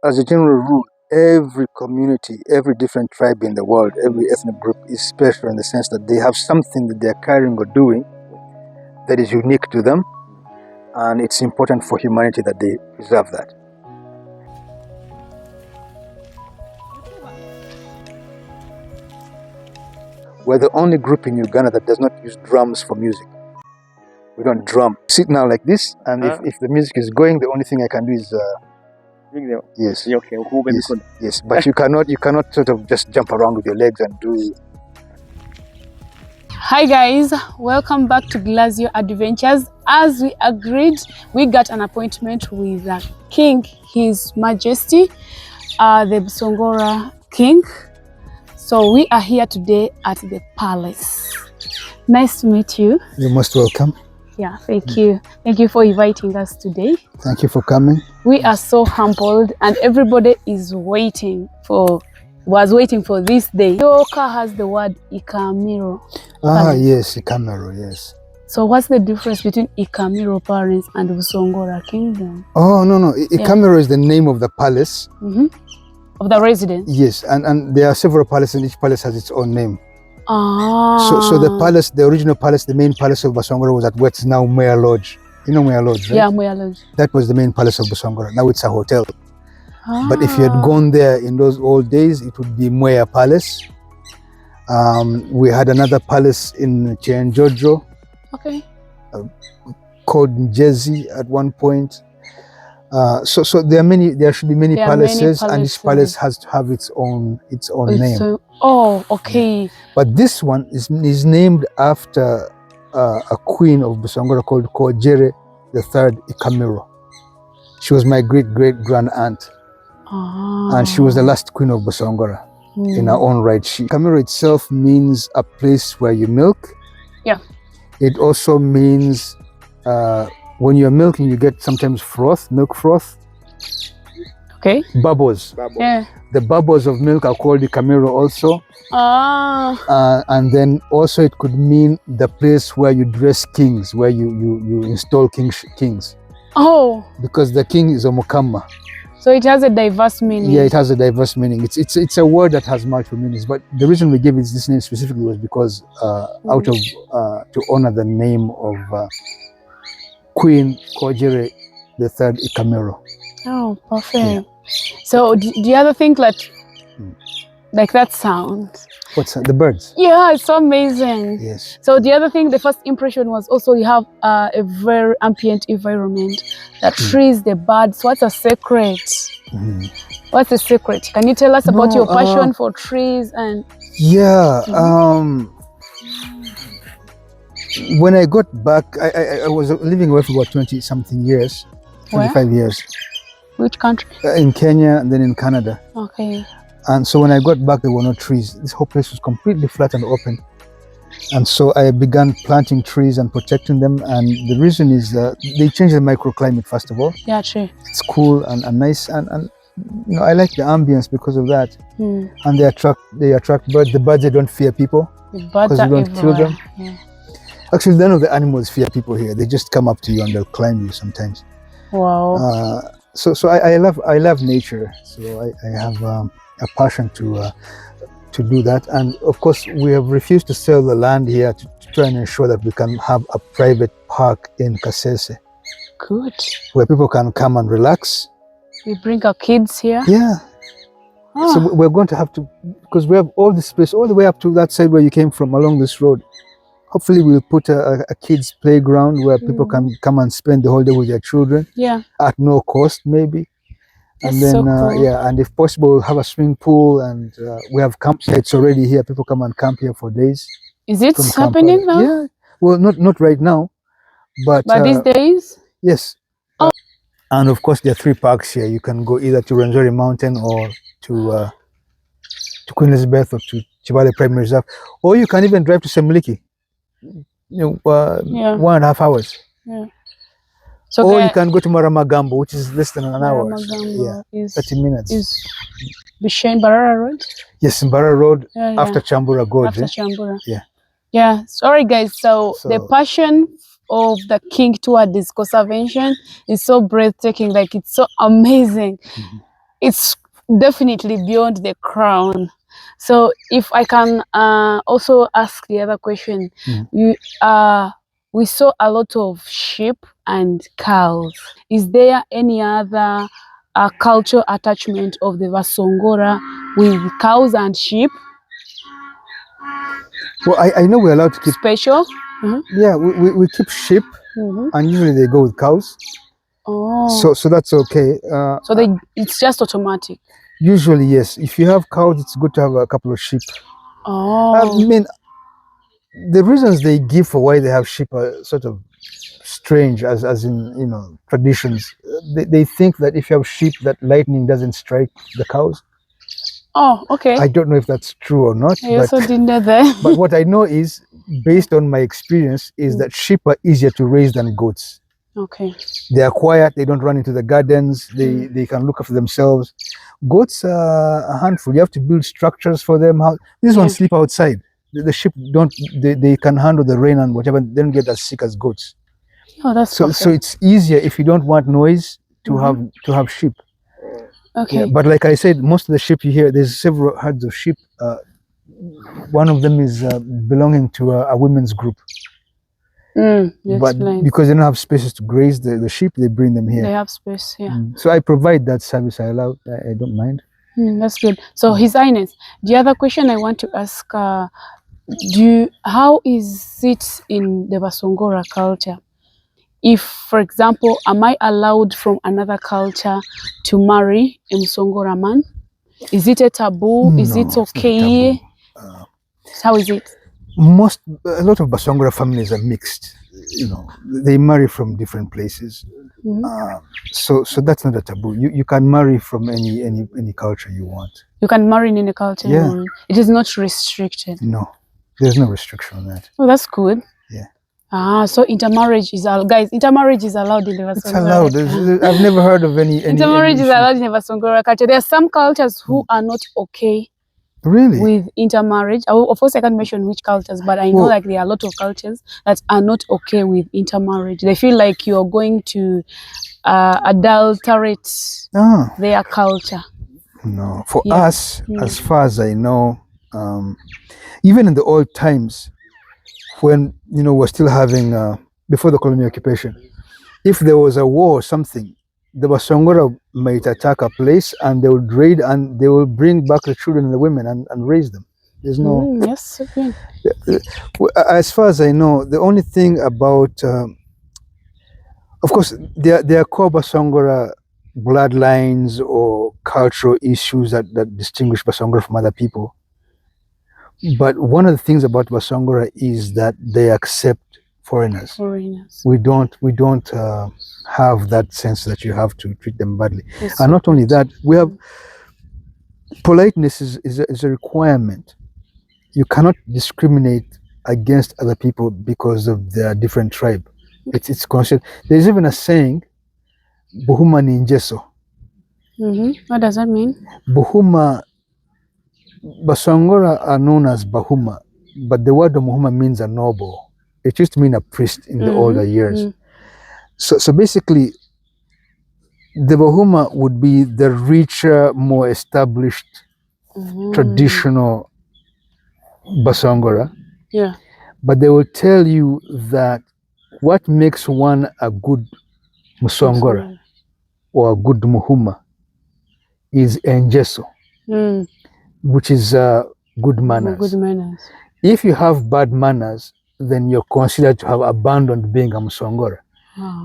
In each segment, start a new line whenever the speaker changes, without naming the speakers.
as a general rule, every community, every different tribe in the world, every ethnic group is special in the sense that they have something that they are carrying or doing that is unique to them, and it's important for humanity that they preserve that. We're the only group in Uganda that does not use drums for music. We don't drum. Sit now like this, and if the music is going, the only thing I can do is yes. Yes, but you cannot sort of just jump around with your legs and do.
Hi guys, welcome back to Glazio Adventures. As we agreed, we got an appointment with King, His Majesty, the Busongora King. So we are here today at the palace. Nice to meet you.
You're most welcome.
Yeah, thank you. Thank you for inviting us today.
Thank you for coming.
We are so humbled, and everybody is waiting for this day. Your car has the word Ikamiro.
Yes, Ikamiro, yes.
So what's the difference between Ikamiro Palace and Busongora Kingdom?
Oh, no. Ikamiro is the name of the palace.
Of the residence?
Yes, and there are several palaces, and each palace has its own name. So the palace, the original palace, the main palace of Basongora was at what's now Moya Lodge. You know Moya Lodge, right?
Yeah, Moya Lodge.
That was the main palace of Basongora. Now it's a hotel. But if you had gone there in those old days, it would be Moya Palace. We had another palace in Chenjojo.
Okay.
Called Njezi at one point. So there are many. There should be many palaces, and each palace has to have its own name.
Oh, okay.
But this one is named after a queen of Basongora called Kojere III Ikamiro. She was my great-great-grand aunt, and she was the last queen of Basongora in her own right. Ikamiro itself means a place where you milk.
Yeah. It
also means when you're milking, you get sometimes froth, milk froth.
Okay.
Bubbles.
Yeah.
The bubbles of milk are called Ikamiro also. And then also it could mean the place where you dress kings, where you install kings.
Oh.
Because the king is a mukama.
So it has a diverse meaning.
Yeah, it has a diverse meaning. It's a word that has multiple meanings. But the reason we gave it this name specifically was because out of to honor the name of Queen Kojere III Ikamiro.
Oh, perfect. Yeah. So do you ever think like that sound?
What's that? The birds?
Yeah, it's so amazing.
Yes.
So the other thing, the first impression was also you have a very ambient environment. The trees, the birds. What's a secret? What's the secret? Can you tell us about your passion for trees and?
Yeah. When I got back, I was living away for about 20-something years, 25 years.
Which country?
In Kenya and then in Canada.
Okay.
And so when I got back, there were no trees. This whole place was completely flat and open. And so I began planting trees and protecting them. And the reason is they changed the microclimate, first of all.
Yeah, true.
It's cool and nice. And you know, I like the ambience because of that. And they attract birds. The birds, they don't fear people.
The birds
because you don't kill them.
Yeah.
Actually, none of the animals fear people here. They just come up to you and they'll climb you sometimes.
Wow.
So I love nature. So I have a passion to do that. And of course, we have refused to sell the land here to try and ensure that we can have a private park in Kasese.
Good.
Where people can come and relax.
We bring our kids here.
Yeah. So we're going to have to, because we have all this space all the way up to that side where you came from along this road. Hopefully we'll put a kids playground where people can come and spend the whole day with their children. Yeah. At no cost, maybe.
That's
and then
so cool.
yeah, and if possible, we'll have a swimming pool, and we have campsites already here. People come and camp here for days.
Is it happening now?
Yeah. Well, not right now, but
these days.
Yes. And of course, there are 3 parks here. You can go either to Rwenzori Mountain or to Queen Elizabeth or to Chibale Primary Reserve, or you can even drive to Semliki. You know, 1.5 hours. Yeah. So or you can go to Maramagambo, which is less than an hour. Yeah, 30 minutes.
Is Barara Road?
Yes, in Barara Road, after Chambura Gorge.
After Chambura.
Yeah.
Yeah. Sorry, guys. So the passion of the king toward this conservation is so breathtaking. Like, it's so amazing. it's definitely beyond the crown. So if I can also ask the other question, we saw a lot of sheep and cows. Is there any other cultural attachment of the Basongora with cows and sheep?
Well, I know we're allowed to keep
Special?
Yeah, we keep sheep, and usually they go with cows.
Oh.
So that's okay.
So it's just automatic.
Usually, yes. If you have cows, it's good to have a couple of sheep.
Oh.
I mean, the reasons they give for why they have sheep are sort of strange, as in, you know, traditions. They think that if you have sheep, that lightning doesn't strike the cows.
Oh, okay.
I don't know if that's true or not.
I also didn't know that.
But what I know is, based on my experience, is that sheep are easier to raise than goats.
Okay.
They are quiet. They don't run into the gardens. They can look after themselves. Goats are a handful. You have to build structures for them. These ones sleep outside. The sheep don't. They can handle the rain and whatever. They don't get as sick as goats.
Oh, that's
so.
perfect.
So it's easier if you don't want noise to have sheep.
Okay.
Yeah, but like I said, most of the sheep you hear, there's several herds of sheep. One of them is belonging to a women's group. But because they don't have spaces to graze the sheep, they bring them here.
They have space, yeah.
So I provide that service. I allow. I don't mind.
That's good. So His Highness, the other question I want to ask, how is it in the Basongora culture? If, for example, am I allowed from another culture to marry a Busongora man? Is it a taboo?
No,
is it okay? How is it?
A lot of Basongora families are mixed. You know, they marry from different places. So that's not a taboo. You can marry from any culture you want. You can marry in any culture you want. It is not restricted. No, there's no restriction on that. Oh, that's good. Yeah. So intermarriage is allowed. Guys, intermarriage is allowed in the Basongora. It's allowed. I've never heard of any intermarriage is allowed in the Basongora culture. There are some cultures who are not okay. Really? With intermarriage. Of course, I can't mention which cultures, but I know like there are a lot of cultures that are not okay with intermarriage. They feel like you're going to adulterate their culture. No, for us, as far as I know, even in the old times, when we're still having before the colonial occupation, if there was a war or something, the Basongora might attack a place and they would raid and they will bring back the children and the women and raise them. There's no. Yes, okay. As far as I know, the only thing about, of course, there are core Basongora bloodlines or cultural issues that distinguish Basongora from other people. But one of the things about Basongora is that they accept foreigners. We don't have that sense that you have to treat them badly. Yes, and not only that, we have politeness is a requirement. You cannot discriminate against other people because of their different tribe. It's considered. There's even a saying, "Buhuma ni njeso." What does that mean? Buhuma. Basongora are known as Bahuma, but the word Muhuma means a noble. It used to mean a priest in the older years. So basically, the Bahuma would be the richer, more established, traditional Basongora. Yeah. But they will tell you that what makes one a good Musongora or a good Muhuma is Enjeso. Which is good manners. Good manners. If you have bad manners, then you're considered to have abandoned being a Musongora.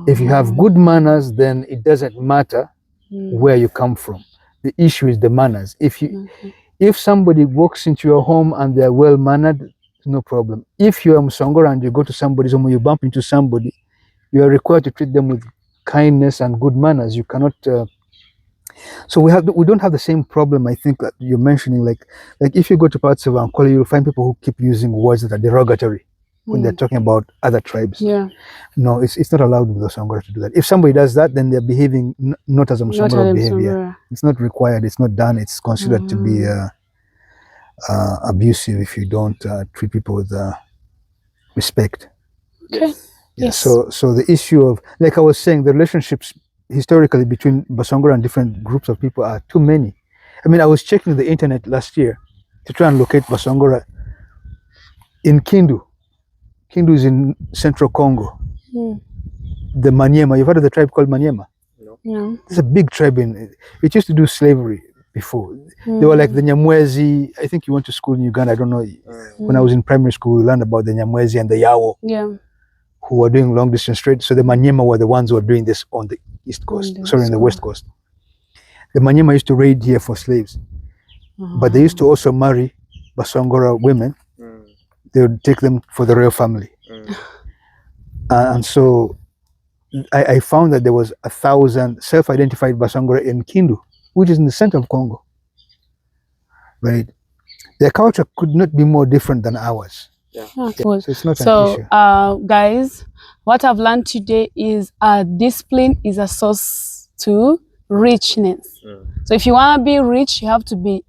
If you have good manners, then it doesn't matter where you come from. The issue is the manners. If somebody walks into your home and they're well mannered, no problem. If you're a Musongora and you go to somebody's home, you bump into somebody, you are required to treat them with kindness and good manners. You cannot. So we don't have the same problem, I think, that you're mentioning. Like if you go to parts of Angola, you'll find people who keep using words that are derogatory when they're talking about other tribes. Yeah. No, it's not allowed with the Basongora to do that. If somebody does that, then they're behaving not as a Basongora behavior. It's not required. It's not done. It's considered to be abusive if you don't treat people with respect. Okay. Yeah. Yes. So the issue of, like I was saying, the relationships historically between Basongora and different groups of people are too many. I mean, I was checking the internet last year to try and locate Basongora in Kindu. Kindu is in central Congo. The Maniema, you've heard of the tribe called Maniema?
No.
It's a big tribe it used to do slavery before. They were like the Nyamwezi. I think you went to school in Uganda. I don't know. When I was in primary school, we learned about the Nyamwezi and the Yawo.
Yeah.
Who were doing long distance trade. So the Maniema were the ones who were doing this on the east coast, on the west coast. The Maniema used to raid here for slaves, but they used to also marry Basongora women. They would take them for the royal family. And so I found that there was 1,000 self-identified Basongora in Kindu, which is in the center of Congo. Right? Their culture could not be more different than ours.
So
it's not an issue.
Guys, what I've learned today is discipline is a source to richness. So if you want to be rich, you have to be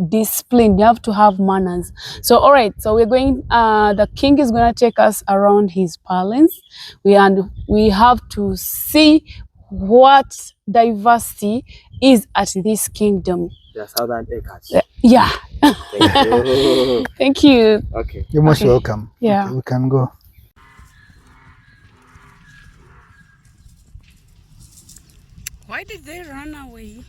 disciplined. You have to have manners. So all right, so we're going, the king is going to take us around his palace. We have to see what diversity is at this kingdom.
The Southern Acres.
Yeah.
Thank you.
Thank you.
Okay.
You're most welcome.
Yeah.
Okay, we can go.
Why did they run away?